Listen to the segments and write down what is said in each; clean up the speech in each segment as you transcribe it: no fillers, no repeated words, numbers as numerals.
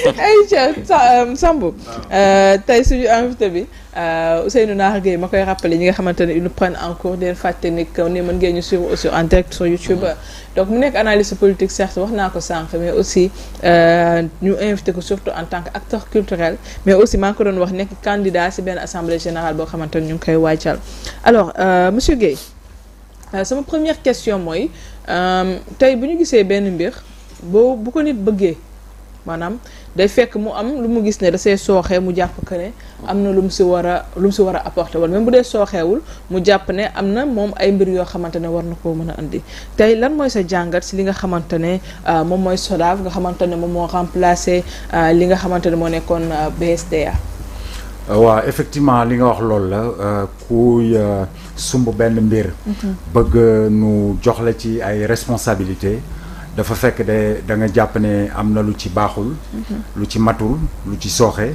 Aïcha Sambou tey suñu invité bi Ousseynou Naar Gueye ma koy rappelé ñi nga xamante ne ils nous prennent en cours den fàtte ni mën ngeen ñu suivre aussi en direct sur YouTube donc mu nekk analyste politique certes wax naa ko sànq mais aussi ñu invité ko surtout en tant que acteur culturel mais aussi maa ngi ko doon wax nekk candidat ci benn assemblée générale boo xamante ne ñu ngi koy wàccal alors monsieur Gueye sama première question mooy tey bu ñu gisee benn mbir bu ko nit bëggee maanaam day fekk mu am lu mu gis ne da see sooxee mu jàpp que ne am na lu mu si war a apporter wala même bu dee sooxeewul mu jàpp ne am na moom ay mbir yoo xamante ne war na koo mën a andi tey lan mooy sa jàngat si li nga xamante ne moom mooy SODAV nga xamante ne moom moo remplacé li nga xamante ne moo nekkoon BSDA. waaw effectivement li nga wax loolu la kuy sumb benn mbir. bëgg nu jox la ci ay responsabilités. dafa fekk de da nga jàpp ne am na lu ci baaxul. lu ci matul lu ci sooxe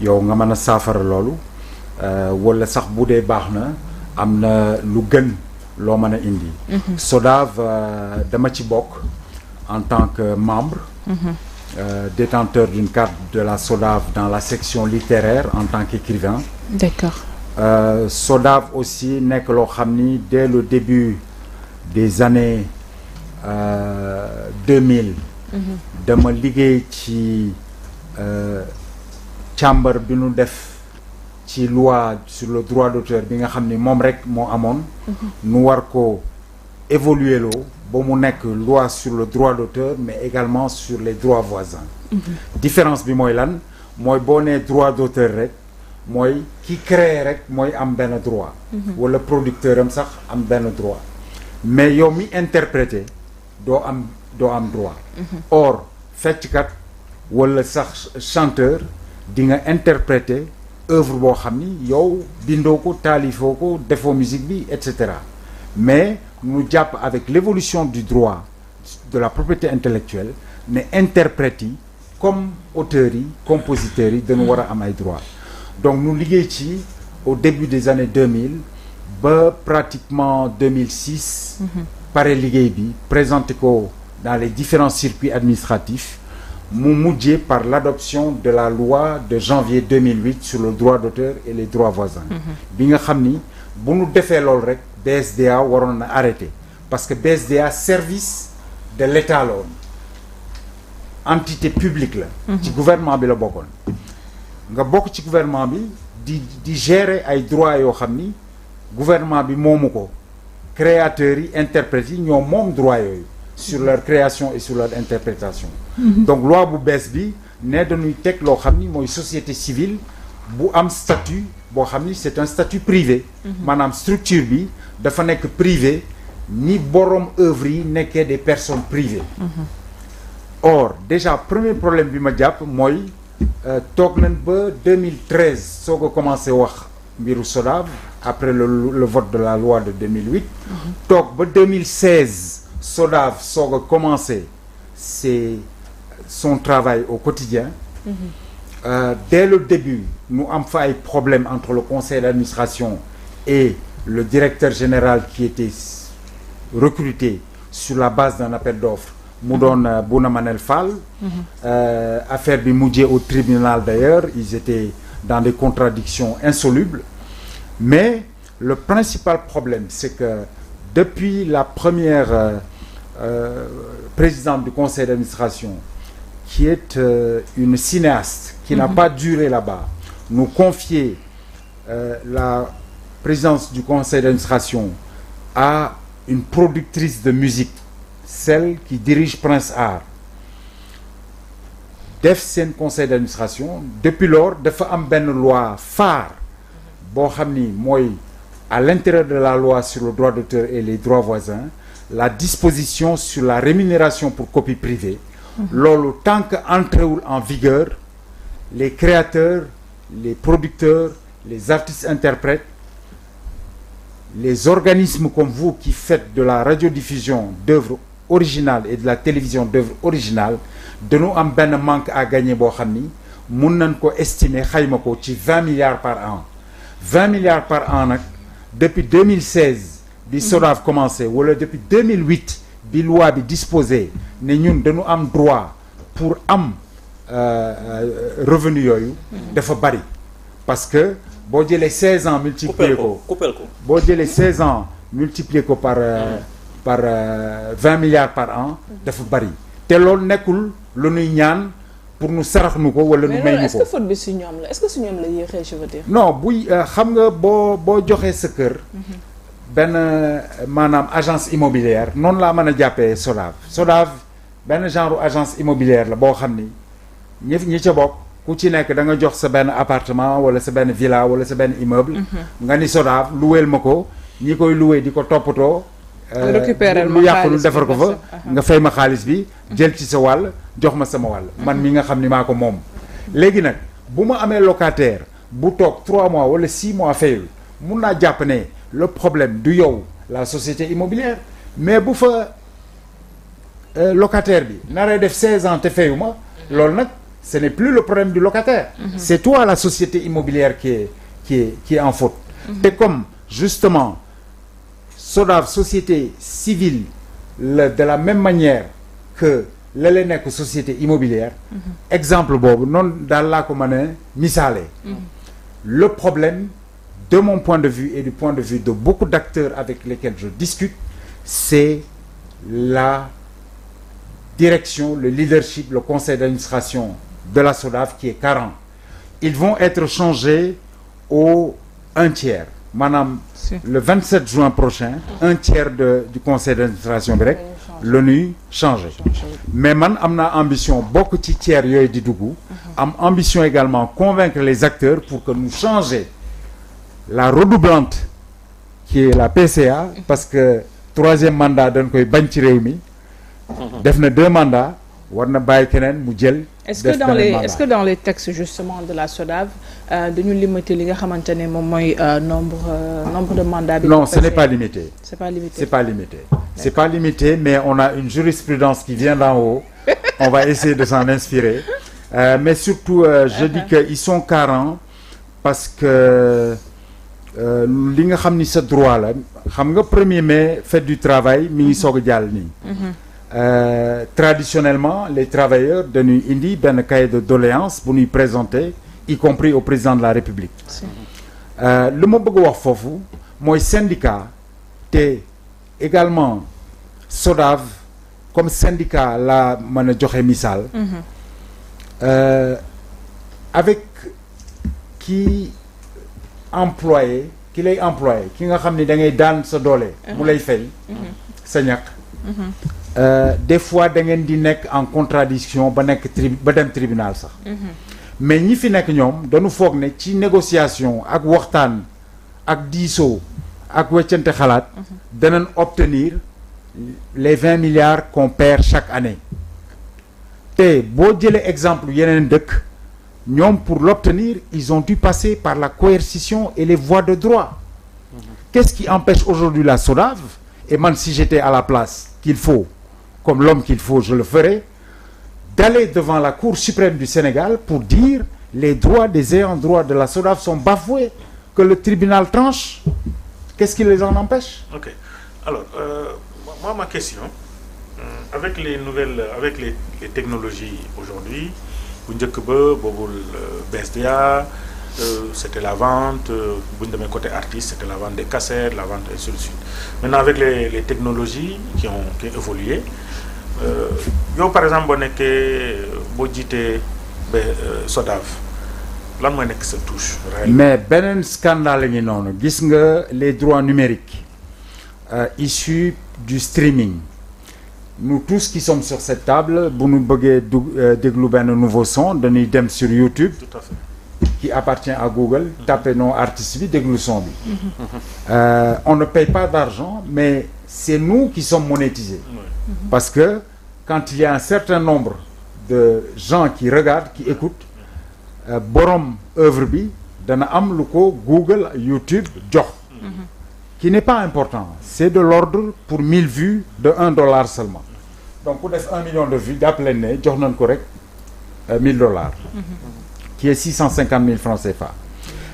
yow nga mën a saafara loolu wala sax bu dee baax na am na lu gën loo mën a indi. SODAV dama ci bokk en tant que membre. Détenteur d'une carte de la SODAV dans la section littéraire en tant qu'écrivain. D'accord. SODAV aussi nekk loo xam ni dès le début des années 2000. dama liggéey ci càmbar bi nu def ci loi sur le droit d'auteur bi nga xam ni moom rek moo amoon. nu war ko évoluer loo ba mu nekk loi sur le droit d'auteur mais également sur les droits voisins. différence bi mooy lan mooy boo nee droit d'auteur rek mooy ki créé rek mooy am benn droit. wala producteur am sax am benn droit mais yow mi interprété doo am droit. or fecckat wala sax chanteur di nga interpréter œuvre boo xam ni yow bindoo ko taalifoo ko defoo musique bi et cetera mais ñu jàpp avec l'évolution du droit de la propriété intellectuelle ne interprètes yi comme auteurs yi compositeurs yi dañu war a am ay droits donc ñu liggéey ci au début des années 2000 ba pratiquement 2006. pare liggéey bi présenté ko dans les différents circuits administratifs mu mujjee par l'adoption de la loi de janvier 2008 sur le droit d'auteur et les droits voisins. bi nga xam ni bu nu defee loolu rek BSDA waroon na arrêté parce que BSDA service de l'État la woon entité publique la. ci gouvernement bi la bokkoon. nga bokk ci gouvernement bi di gérer ay droits yoo xam ni gouvernement bi moomu ko créateurs yi interprètes yi ñoom moom droit yooyu. sur leur création et sur leur interprétation. donc loi bu bees bi ne dañuy teg loo xam ni mooy société civile bu am statut boo xam ni c'est un statut privé. maanaam structure bi dafa nekk privé ni borom œuvre yi nekkee des personnes privées. or déjà premier problème bi ma jàpp mooy toog nañ ba 2013 soo ko commencé wax mbiru SODAV après le vote de la loi de 2008. toog ba 2016. SODAV soog a commencé son travail au quotidien. Dès le début nous am fa ay problèmes entre le conseil d'administration et le directeur général qui était recruté sur la base d'un appel d'offres mu doon Bouna Manel Fall. affaire bi mujjee au tribunal d'ailleurs ils étaient dans des contradictions insolubles mais le principal problème c'est que depuis la première présidente du conseil d'administration qui est une cinéaste qui n'a pas duré là-bas nous confier la présidence du conseil d'administration à une productrice de musique celle qui dirige Prince Art def seen conseil d'administration depuis lors dafa am benn loi phare boo xam ni mooy à l'intérieur de la loi sur le droit d'auteur et les droits voisins la disposition sur la rémunération pour copie privée loolu tant que entrewul en vigueur les créateurs les producteurs les artistes interprètes les organismes comme vous qui faites de la radiodiffusion d'œuvres originales et de la télévision d'œuvres originales dañu am benn manque à gagner boo xam ni mun nañ ko estimer xayma ko ci 20 milliards par an 20 milliards par an nag depuis 2016 bi SODAV commencé wala depuis 2008 bi loi bi disposé ne ñun dañu am droit pour am revenu yooyu dafa bari parce que boo jëlee 16 ans multiplié ko boo jëlee 16 ans multiplié ko par 20 milliards par an dafa bari te loolu nekkul lu nuy ñaan pour nu sarax nu ko wala nu may nu ko. est-ce que faute bi si ñoom la est-ce que si ñoom la yéexee je veux dire. non buy xam nga boo joxee sa kër. benn maanaam agence immobilière noonu laa mën a jàppee SODAV benn genre agence immobilière la boo xam ni ñi ca bokk ku ci nekk da nga jox sa benn appartement wala sa benn villa wala sa benn immeuble. nga ni SODAV luweel ma ko ñi koy luwee di ko toppatoo. lu yàqu lu defar ko fa nga fay ma xaalis bi jël ci sa wàll jox ma sama wàll man mi nga xam ni maa ko moom léegi nag bu ma amee locataire bu toog 3 mois wala 6 mois fayul mun naa jàpp ne le problème du yow la société immobilière mais bu fa locataire bi naree def 16 ans te fayu ma loolu nag ce n'est plus le problème du locataire c'est toi la société immobilière qui est en faute te comme justement SODAV société civile de la même manière que la nekk société immobilière exemple boobu noonu daal laa ko mën a misaale le problème de mon point de vue et du point de vue de beaucoup d'acteurs avec lesquels je discute c'est la direction le leadership le conseil d'administration de la SODAV qui est carent ils vont être changés au 1/3 maanaam le 27 juin prochain 1/3 du conseil d'administration bi rek la ñuy changé mais man am naa ambition bokk ci tiers yooyu di dugg am ambition également convaincre les acteurs pour que nous changer la redoublante qui est la PCA parce que 3e mandat dañ koy bañ ci réew mi def na 2 mandats war na bàyyi keneen mu jël. est-ce que dans les textes justement de la SODAV dañu limiter li nga xamante ne moom mooy nombre de mandats bi. non ce n'est pas limité. c'est pas limité. C'est pas limité mais on a une jurisprudence qui vient d'en haut on va essayer de s'en inspirer mais surtout je dis que ils sont carents parce que li nga xam ni sa droit la xam nga 1er mai fête du travail mi ngi soog a jàll nii. Traditionnellement les travailleurs dañuy indi benn cahier de doléances bu ñuy présenter y compris au président de la République lu ma bëgg a wax foofu mooy syndicat te également SODAV comme syndicat la mën a joxe misaal avec ki lay employé ki nga xam ni da ngay daan sa doole mu lay fay sa ñàkk des fois da ngeen di nekk en contradiction ba dem tribunal sax mais ñi fi nekk ñoom dañu foog ne ci négociation ak waxtaan ak diisoo ak weccante xalaat danañ obtenir les 20 milliards qu'on perd chaque année te boo jëlee exemple yeneen dëkk ñoom pour l'obtenir ils ont dû passer par la coercition et les voies de droit qu'est-ce qui empêche aujourd'hui la SODAV et man si j'étais à la place qu'il faut comme l'homme qu'il faut je le ferai d'aller devant la Cour suprême du Sénégal pour dire les droits des ayants droit de la SODAV sont bafoués que le tribunal tranche qu'est-ce qui les en empêche? Ok alors moi ma question avec les nouvelles avec les technologies aujourd'hui bu njëkk ba boobul BSDA c'était la vente bu ñu demee côté artiste c'était la vente des cassettes la vente et ainsi de suite maintenant avec les technologies qui ont évolué yow par exemple boo nekkee boo jiitee SODAV lan mooy nekk sa touche mais beneen scandale ngi noonu gis nga les droits numériques issus du streaming nous tous qui sommes sur cette table bu ñu bëggee déglu benn nouveau son dañuy dem sur YouTube tout à fait qui appartient à Google taper nom artiste bi déglu son bi on ne paye pas d'argent mais c'est nous qui sommes monétisés parce que quand il y a un certain nombre de gens qui regardent qui écoutent borom œuvre bi dana am lu ko Google YouTube jox qui n'est pas important c'est de l'ordre pour 1000 vues de $1 seulement donc ku def 1 million de vues jàpp leen ne jox nañ ko rek $1000 qui est 650 000 francs CFA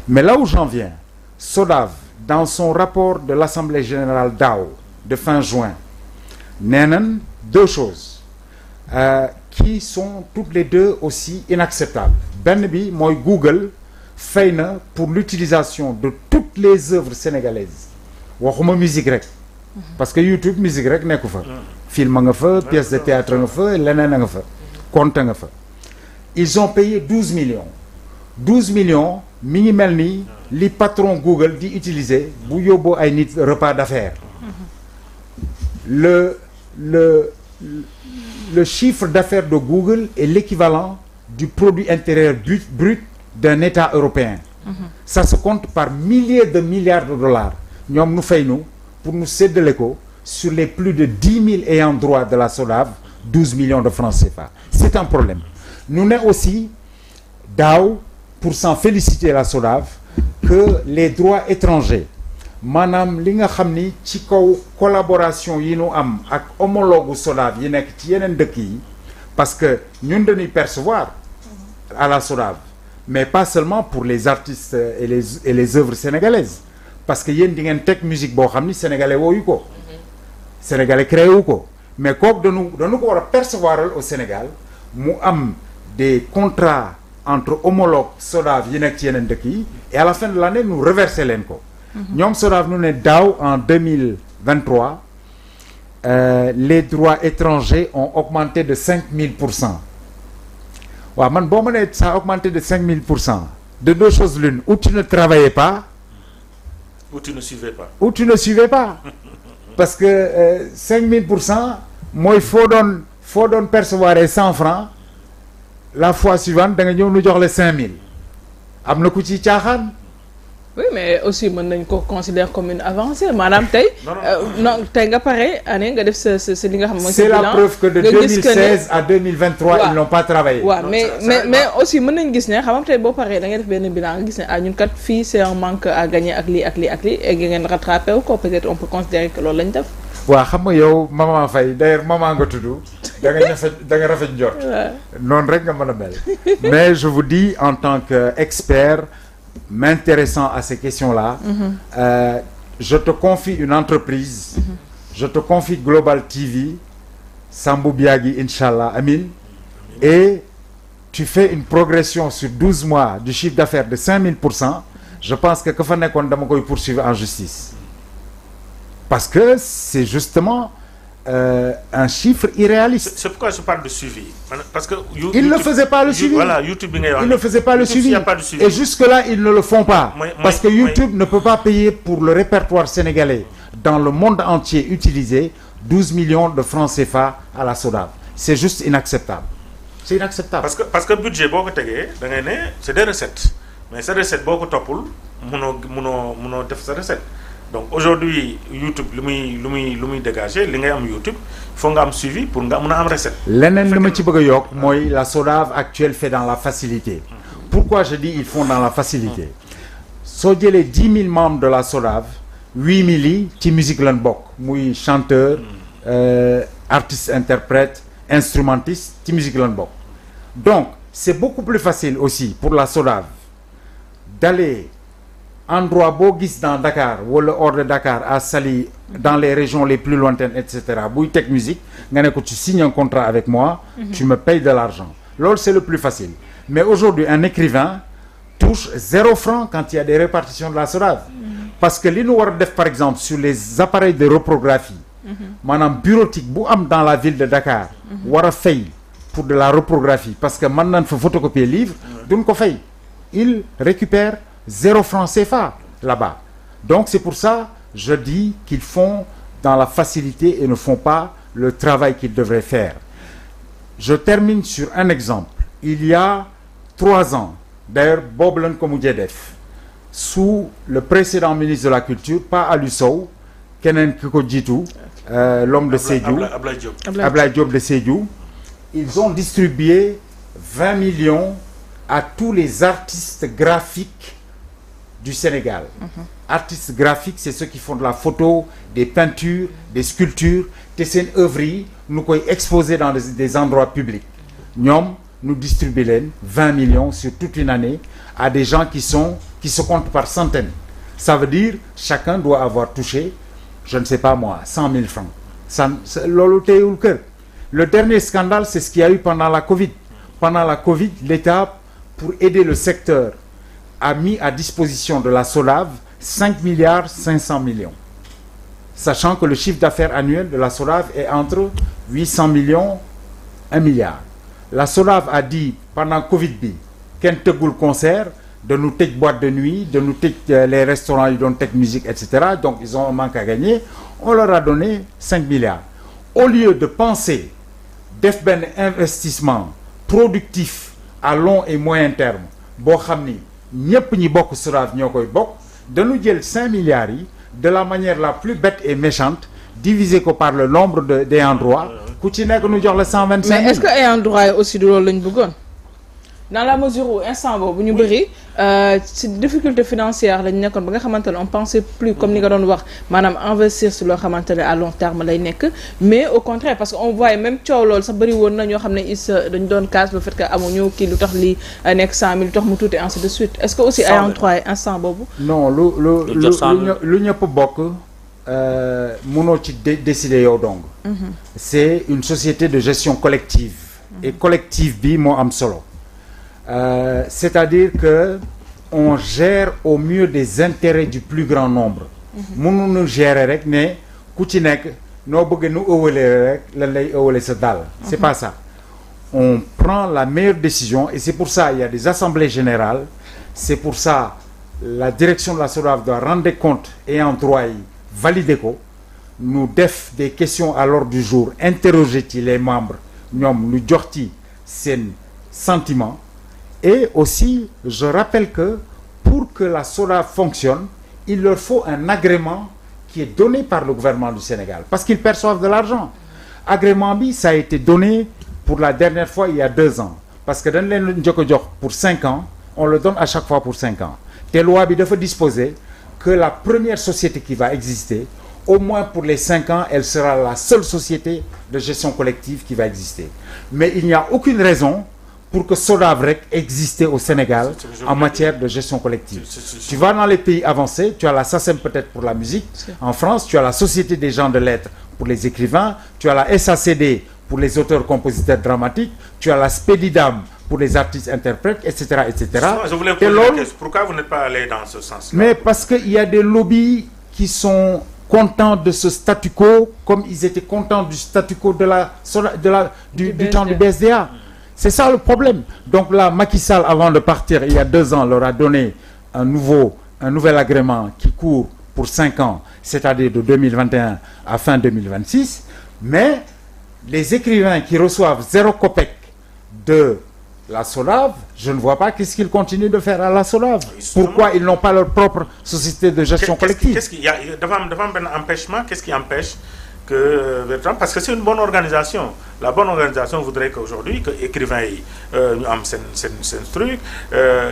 mais là où j'en viens SODAV dans son rapport de l'Assemblée générale daaw de fin juin nee nañ 2 choses qui sont toutes les deux aussi inacceptables. benn bi mooy Google fay na pour l'utilisation de toutes les œuvres sénégalaises waxuma musique rek parce que YouTube musique rek nekku fa film nga fa pièce de théâtre nga fa leneen a nga fa compte nga fa ils ont payé 12 millions mi ngi mel ni li patron Google di utiliser bu yóbboo ay nit repas d'affaires le chiffre d'affaires de Google est l'équivalent du produit intérieur brut d'un État européen. Ça se compte par milliers de milliards de dollars. ñoom nu fay nu pour nous séddale ko sur les plus de 10 000 ayants droit de la SODAV 12 millions de francs CFA. C'est un problème. Nous ne aussi daaw pour s'en féliciter la SODAV que les droits étrangers maanaam li nga xam ni ci kaw collaboration yi nu am ak homologue SODAV yi nekk ci yeneen dëkk yi parce que ñun dañuy percevoir à la SODAV mais pas seulement pour les artistes et les œuvres sénégalaises parce que yéen di ngeen teg musique boo xam ni sénégalais wooyu ko sénégalais créé wu ko mais kooku dañu ko war a percevoir au Sénégal mu am des contrats entre homologues SODAV yi nekk ci yeneen dëkk yi et à la fin de l'année nous reverser leen ko ñoom SODAV nu ne daaw en 2023 les droits étrangers ont augmenté de 5000%. waaw man boo ma nee ça a augmenté de 5000%. de deux choses l'une ou tu ne travaillais pas. ou tu ne suivais pas. ou tu ne suivais pas. parce que 5000% mooy foo doon percevoir 100 francs la fois suivante da nga ñëw nu jox la 5000 am na ku ci caaxaan. oui mais aussi mën nañ ko considérer comme une avancée maanaam tey. non tey nga pare année nga def sa li nga xam mooy. c'est la preuve que de 2016 à 2023 ils n'ont pas travaillé. waaw mais aussi mën nañ gis ne xam nga tey boo paree da ngay def benn bilan nga gis ne ñun kat fii c'est un manque à gagner ak lii ak lii ak lii et ngeen rattrapé wu ko peut-être on peut considérer que loolu lañ def. waaw xam nga yow maman Faye d'ailleurs maman nga tudd da nga rafet njort. noonu rek nga mën a mel. mais je vous dis en tant qu'expert m'intéressant à ces questions-là, je te confie une entreprise, je te confie Global TV, Sambou Biagui, Inch'Allah, Amin, et tu fais une progression sur 12 mois du chiffre d'affaires de 5000%, je pense que fa nekkoon dama koy poursuivre en justice. Parce que c'est justement un chiffre irréaliste. C'est pourquoi je parle de suivi. Parce que ils ne faisaient pas le suivi. Voilà, YouTube ils ne faisaient pas le suivi. Et jusque-là, ils ne le font pas. Parce que YouTube ne peut pas payer pour le répertoire sénégalais dans le monde entier utilisé 12 millions de francs CFA à la SODAV. C'est juste inacceptable. C'est inacceptable. Parce que budget boo ko tegee da ngay ne c'est des recettes. Mais ces recettes boo ko toppul mënoo def sa recette. Donc aujourd'hui YouTube lu muy dégager li ngay am YouTube il faut nga am suivi pour nga mën a am recette. leneen li ma ci bëgg a yokk mooy la SODAV actuelle fait dans la facilité. Pourquoi je dis ils font dans la facilité. soo jëlee 10 000 membres de la SODAV 8 000 yi ci musique lañ bokk muy chanteur artiste interprète instrumentiste ci musique lañ bokk. Donc c'est beaucoup plus facile aussi pour la SODAV d'aller endroit boo gis dans Dakar wala hors de Dakar à Saly dans les régions les plus lointaines et cetera buy teg musique nga ne ko tu signes un contrat avec moi tu me payes de l'argent loolu c'est le plus facile mais aujourd'hui un écrivain touche 0 franc quand il y a des répartitions de la SODAV parce que li ñu war a def par exemple sur les appareils de reprographie maanaam bureautique bu am dans la ville de Dakar war a fay pour de la reprographie parce que mën nañ fa photocopier livre duñ ko fay il récupère 0 franc CFA là-bas. Donc c'est pour ça je dis qu'ils font dans la facilité et ne font pas le travail qu'ils devraient faire. Je termine sur un exemple. Il y a 3 ans, d'ailleurs boobu lañ ko mujjee def sous le précédent ministre de la Culture pas Aliou Sow keneen ki ko jiitu l'homme de Sédhiou Ablaye Diop de Sédhiou. Ils ont distribué 20 millions à tous les artistes graphiques du Sénégal. Artistes graphiques, c'est ceux qui font de la photo, des peintures, des sculptures, te seen œuvres yi nu koy exposer dans des endroits publics. ñoom nu distribuer leen 20 millions sur toute une année à des gens qui se comptent par centaines. Ça veut dire chacun doit avoir touché, je ne sais pas moi, 100 000 francs. Ça loolu téyewul kër. Le dernier scandale, c'est ce qu'il y a eu pendant la Covid. Pendant la Covid, l'État, pour aider le secteur, a mis à disposition de la SODAV 5 milliards 500 millions. Sachant que le chiffre d'affaires annuel de la SODAV est entre 800 millions, 1 milliard. La SODAV a dit, pendant Covid bi, kenn tëggul concert, de nous tëj boîte de nuit, de nous tëj les restaurants, ils donnent tech musique, etc. Donc, ils ont un manque à gagner. On leur a donné 5 milliards. Au lieu de penser def benn investissement productif à long et moyen terme, boo xam ni ñépp ñi bokk SODAV ñoo koy bokk, dañu jël 5 milliards yi de la manière la plus bête et méchante, diviser ko par le nombre d'ayants droit, ku ci nekk nu jox la 125 000. mais est-ce que ayants droit yi aussi du loolu lañ bëggoon dans la mesure où instant boobu ñu bëri ci difficulté financière lañ nekkoon ba nga xamante ne on pensait plus comme ni nga doon wax maanaam investir si loo xamante ne à long terme lay nekk mais au contraire parce que on voit même coow loolu sax bëri woon na ñoo xam ne dañu doon casse le fait que amuñu kii lu tax lii nekk 100 000 lu tax mu tuuti ainsi de suite est-ce que aussi ayant droit yi instant boobu. non lu ñëpp bokk mënoo ci décider yow dong. C'est une société de gestion collective. Et collective bi moo am solo. C'est-à-dire que on gère au mieux des intérêts du plus grand nombre. mënuñu gérer rek ne ku ci nekk noo bëgg nu ëwalee rek lan lay ëwalee sa dal. C'est pas ça. On prend la meilleure décision et c'est pour ça il y a des assemblées générales. C'est pour ça la direction de la SODAV doit rendre compte ayant droit yi valider ko nu def des questions à l'ordre du jour interroger ci les membres ñoom lu jox ci seen sentiment. Et aussi, je rappelle que pour que la SODAV fonctionne, il leur faut un agrément qui est donné par le gouvernement du Sénégal. Parce qu'ils perçoivent de l'argent. Agrément bi, ça a été donné pour la dernière fois il y a 2 ans. Parce que dañ leen njëkk a jox pour 5 ans, on le donne à chaque fois pour 5 ans. Te loi bi dafa disposer que la première société qui va exister, au moins pour les 5 ans, elle sera la seule société de gestion collective qui va exister. Mais il n'y a aucune raison pour que SODAV rek existe au Sénégal en matière de gestion collective. Tu vas dans les pays avancés, tu as la SACEM peut-être pour la musique. En France, tu as la Société des gens de lettres pour les écrivains. Tu as la SACD pour les auteurs, compositeurs dramatiques. Tu as la SPEDIDAM pour les artistes, interprètes, etc., etc. Je voulais vous poser la question. Pourquoi vous n'êtes pas allé dans ce sens-là? Mais parce qu'il y a des lobbies qui sont contents de ce statu quo comme ils étaient contents du statu quo du temps du BSDA. C'est ça le problème. Donc là, Macky Sall, avant de partir, il y a 2 ans, leur a donné un nouvel agrément qui court pour 5 ans, c'est-à-dire de 2021 à fin 2026. Mais les écrivains qui reçoivent 0 copec de la SODAV, je ne vois pas qu'est-ce qu'ils continuent de faire à la SODAV. Pourquoi ils n'ont pas leur propre société de gestion collective? Qu'est-ce qu'il y a devant un empêchement? Qu'est-ce qui empêche que parce que c'est une bonne organisation. La bonne organisation voudrait qu'aujourd'hui que écrivains yi ñu am seen truc,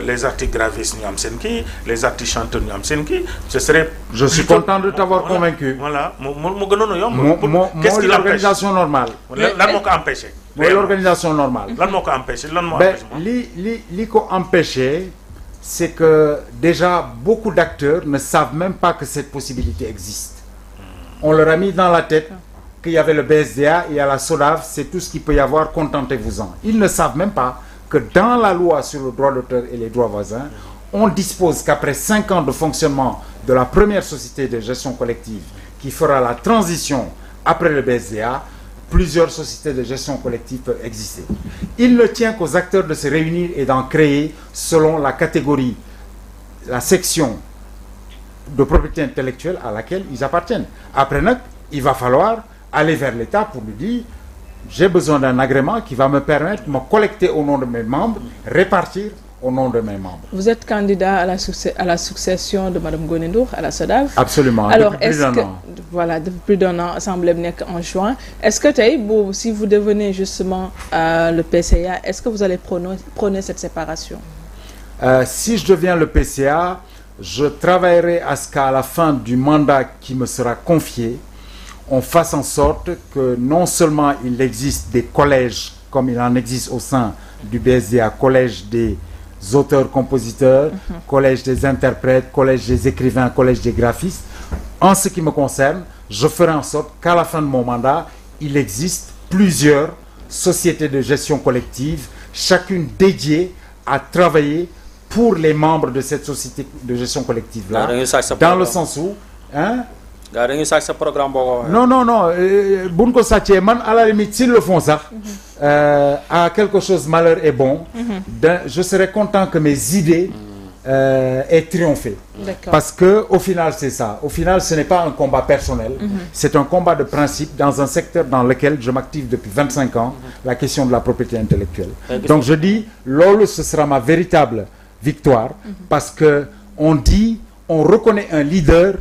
les artistes graphistes ñu am seen kii, les artistes chanteurs ñu am seen kii. Ce serait. Je suis content de t'avoir convaincu. Voilà mu gënoon a yomb. Qu'est-ce qui l'organisation normale. Lan moo ko empêché. Mooy l'organisation normale. Lan moo ko empêché lan moo empêché. li ko empêché, c'est que déjà beaucoup d'acteurs ne savent même pas que cette possibilité existe. On leur a mis dans la tête qu'il y avait le BSDA, il y a la SODAV, c'est tout ce qu'il peut y avoir, contentez-vous-en. Ils ne savent même pas que dans la loi sur le droit d'auteur et les droits voisins, on dispose qu'après 5 ans de fonctionnement de la première société de gestion collective qui fera la transition après le BSDA, plusieurs sociétés de gestion collective peuvent exister. Il ne tient qu'aux acteurs de se réunir et d'en créer selon la catégorie, la section de propriété intellectuelle à laquelle ils appartiennent. Après nag, il va falloir aller vers l'État pour lui dire j'ai besoin d'un agrément qui va me permettre de me collecter au nom de mes membres, répartir au nom de mes membres. Vous êtes candidat à la succession de Madame Ngoné Ndour à la SODAV. Absolument. Alors depuis plus d'un an. Voilà, depuis plus d'un an, assemblée bi nekk en juin. Est-ce que tey si vous devenez justement le PCA, est-ce que vous allez prôner cette séparation? Si je deviens le PCA, je travaillerai à ce qu'à la fin du mandat qui me sera confié, on fasse en sorte que non seulement il existe des collèges comme il en existe au sein du BSDA, collège des auteurs-compositeurs, collège des interprètes, collège des écrivains, collège des graphistes. En ce qui me concerne, je ferai en sorte qu'à la fin de mon mandat, il existe plusieurs sociétés de gestion collective, chacune dédiée à travailler pour les membres de cette société de gestion collective-là, dans le sens où... Hein? Non, buñ ko sàccee man à la limite s'ils le font sax à quelque chose malheur est bon, je serais content que mes idées aient triomphé. Parce que au final c'est ça. Au final ce n'est pas un combat personnel, c'est un combat de principe dans un secteur dans lequel je m'active depuis 25 ans, la question de la propriété intellectuelle. Donc je dis, loolu ce sera ma véritable victoire, parce que on reconnaît un leader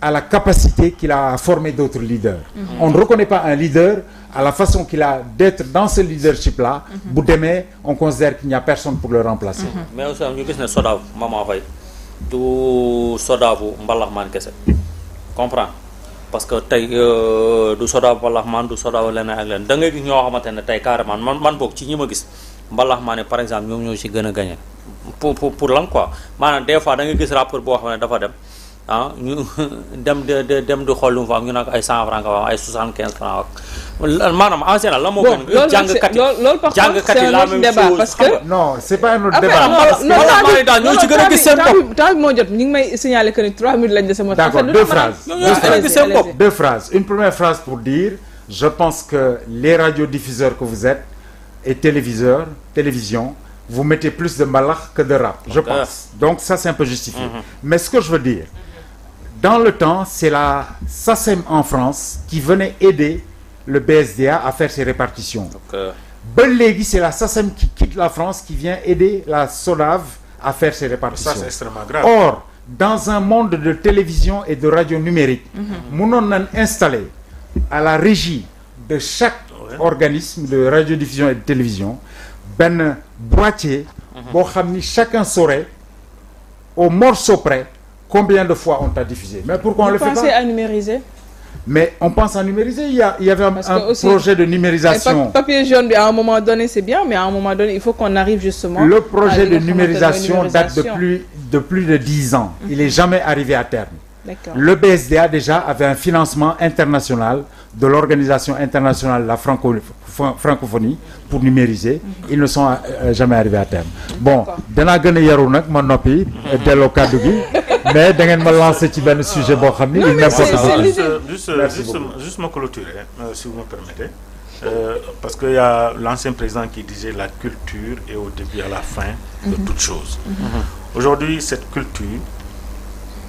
à la capacité qu'il a à former d'autres leaders. On ne reconnaît pas un leader à la façon qu'il a d'être dans ce leadership-là. Bu demee, on considère qu'il n'y a personne pour le remplacer. Mais aussi ñu gis ne SODAV Mama Faye du SODAVu mbalaxmaan kese comprends parce que tey du SODAV mbalaxmaan du SODAV leneen ak leneen da ngay gis ñoo xamante ne tey carrément man boog ci ñi ma gis mbalaxmaan par exemple ñoom ñoo ci gën a gagné pour lan quoi maanaam des fois da ngay gis rapport boo xam ne dafa dem ñu dem di xool lu mu fa am ñu nag ay 100 francs ay 75 francs maanaam en général la moo gën jàngkat yi la même chose parce que non c'est pas un autre débat daal ñoo ci gën a gis seen bopp temps bi moo jot ñu ngi may signaler que ni 3 minutes lañ dese moo tax d'accord, deux phrases une première phrase pour dire je pense que les radiodiffuseurs que vous êtes et télévision vous mettez plus de mbalax que de rap, je pense. Donc ça c'est un peu justifié. Mais ce que je veux dire, dans le temps, c'est la SACEM en France qui venait aider le BSDA à faire ses répartitions. Ba léegi, c'est la SACEM qui quitte la France qui vient aider la SODAV à faire ses répartitions. Ça c'est extrêmement grave. Or, dans un monde de télévision et de radio numérique, mënoon nañ installer à la régie de chaque organisme de radiodiffusion et de télévision benn boîtier boo xam ni chacun saurait au morceau près combien de fois on t'a diffusé. Mais pourquoi on le fait pas? Vous pensez à numériser? Mais on pense à numériser. Il y avait un projet de numérisation. Papier jaune, à un moment donné, c'est bien, mais à un moment donné, il faut qu'on arrive justement... Le projet de numérisation date de plus de 10 ans. Il n'est jamais arrivé à terme. Le BSDA déjà avait un financement international de l'Organisation internationale de la francophonie pour numériser. Ils ne sont jamais arrivés à terme. Bon, danaa gën a yaru nag ma noppi delloo kàddu gi mais da ngeen ma lancer ci benn sujet boo xam ni il n'importe juste ma clôturer si vous me permettez parce que y a l'ancien président qui disait la culture est au début et à la fin de toute chose. Aujourd'hui cette culture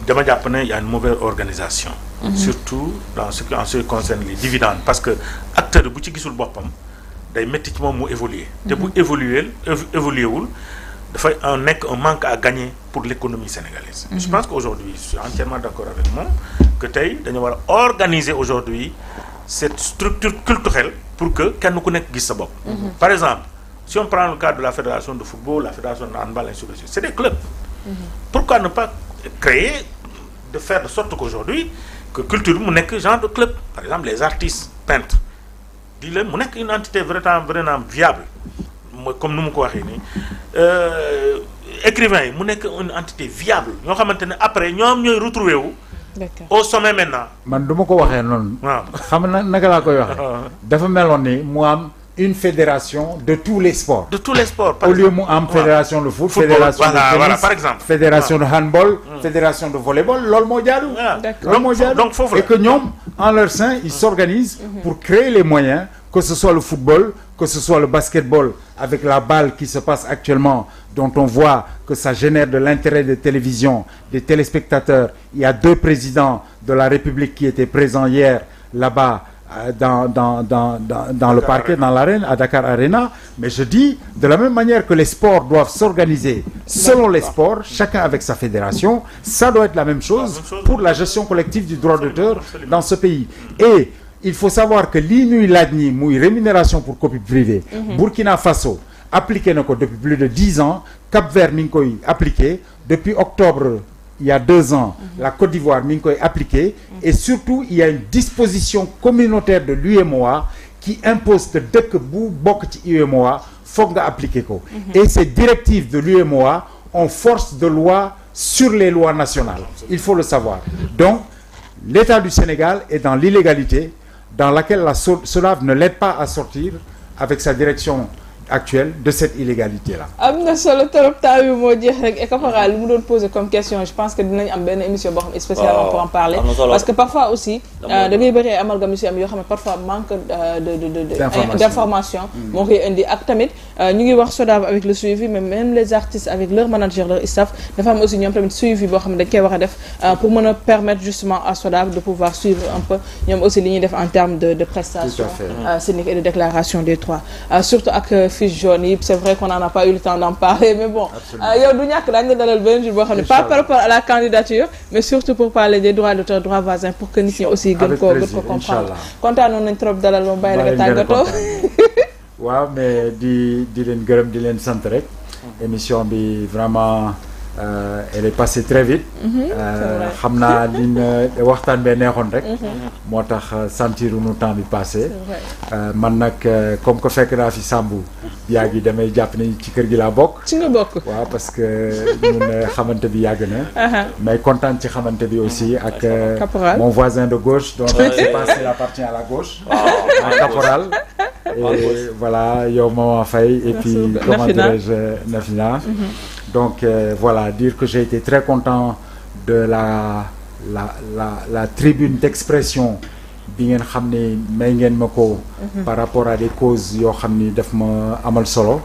dama jàpp ne y a une mauvaise organisation. Surtout en ce qui concerne les dividendes parce que acteur bu ci gisul boppam day métti ci moom mu évoluer te bu évoluer wul dafay nekk un manque à gagner pour l'économie sénégalaise. Je pense qu'aujourd'hui je suis entièrement d'accord avec moi que tey dañu war a organiser aujourd'hui cette structure culturelle pour que kenn ku nekk gis sa bopp. Par exemple si on prend le cas de la fédération de football, la fédération de handball, ainsi de suite, c'est des clubs. Pourquoi ne pas créer, de faire de sorte qu'aujourd'hui que culture mu nekk genre de club, par exemple les artistes peintres di leen mu nekk une entité vraiment viable comme nu mu ko waxee nii écrivains yi mu nekk une entité viable ñoo xamante ne après ñoom ñooy retrouver wu au sommet maintenant. man du ma ko waxee noonu. waaw xam na naka laa koy waxee. dafa meloon ni mu am une fédération de tous les sports. De tous les sports. Au lieu mu am fédération de foot, fédération de tennis, par exemple. Fédération de handball, fédération de volleyball, loolu moo jaadu. Donc foofu la. Et que ñoom en leur sein ils s'organisent pour créer les moyens, que ce soit le football, que ce soit le basketball avec la balle qui se passe actuellement, dont on voit que ça génère de l'intérêt des télévisions, des téléspectateurs. Il y a 2 présidents de la République qui étaient présents hier là-bas dans le parquet, dans l'arène, à Dakar Arena. Mais je dis, de la même manière que les sports doivent s'organiser selon les sports, chacun avec sa fédération, ça doit être la même chose pour la gestion collective du droit d'auteur dans ce pays. Et il faut savoir que lii ñuy laaj ni muy rémunération pour copie privée, Burkina Faso appliqué na ko depuis plus de 10 ans, Cap-Vert mi ngi koy appliqué depuis octobre il y a 2 ans, la Côte d'Ivoire mi ngi koy appliqué, et surtout il y a une disposition communautaire de l'UEMOA qui impose que dëkk bu bokk ci UEMOA foog nga appliquer ko. Et ces directives de l'UEMOA ont force de loi sur les lois nationales. Il faut le savoir. Donc l'État du Sénégal est dans l'illégalité dans laquelle la SODAV ne l'aide pas à sortir avec sa direction actuelle de cette illégalité-là. am na solo trop temps bi moo jeex rek et caporal li mu doon poser comme question je pense que dinañ am benn émission boo xam ne spécialement pour en parler parce que parfois aussi da ngay bëri amalgame yu am yoo xam ne parfois manque d'information moo koy indi ak tamit ñu ngi wax SODAV avec le suivi mais même les artistes avec leur manager leur staff dafa am aussi ñoom tamit suivi boo xam ne dañ koy war a def pour mën a permettre justement à SODAV de pouvoir suivre un peu ñoom aussi li ñuy def en termes de prestations scéniques et de déclaration des droits surtout ak fiche jaune yi c'est vrai qu'on n'en a pas eu le temps d'en parler mais bon yow du ñàkk daañu la dalal benn jour boo xam ne pas par rapport à la candidature mais surtout pour parler des droits d'auteur droits voisins pour que nit ñi aussi gën ko comprendre kontaanoon nañ trop dalal moom bàyyi la nga tàggatoo waaw mais di leen gërëm di leen sant rek émission bi vraiment elle est passée très vite xam naa liñ waxtaan bee neexoon rek moo tax sentir nu temps bi passé man nag comme que fekk naa fi Sambou yàgg yi damay jàpp ne ci kër gi laa bokk ci nga bokk waaw parce que ñun xamante bi yàgg na mais kontaan ci xamante bi aussi ak mon voisin de gauche donc je ne sais pas s'il appartient à la gauche un caporal et voilà yow Maman Faye et puis comment dirais-je Nafina donc voilà dire que j'ai été très content de la tribune d'expression bi ngeen xam ne may ngeen ma ko par rapport à des causes yoo xam ni daf ma amal solo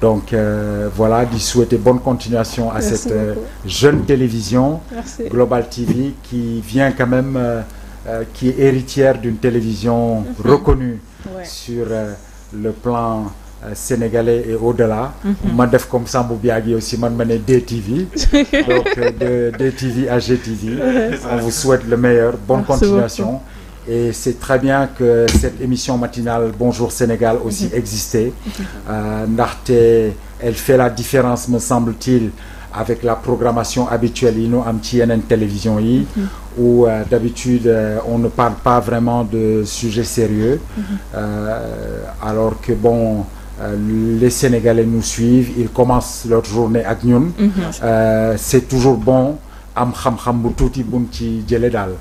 donc voilà di souhaiter bonne continuation à cette jeune télévision Global TV qui vient quand même qui est héritière d'une télévision reconnue sur le plan sénégalais et au-delà ma def comme Sambou Biagui aussi man ma ne DTV donc de DTV à GTV on vous souhaite le meilleur bonne continuation et c'est très bien que cette émission matinale Bonjour Sénégal aussi existait ndaxte elle fait la différence me semble-t-il avec la programmation habituelle yi ñu am ci yeneen télévision yi où d'habitude on ne parle pas vraiment de sujets sérieux alors que bon les Sénégalais nous suivent ils commencent leur journée ak ñun c'est toujours bon am xam-xam bu tuuti buñ ci jële daal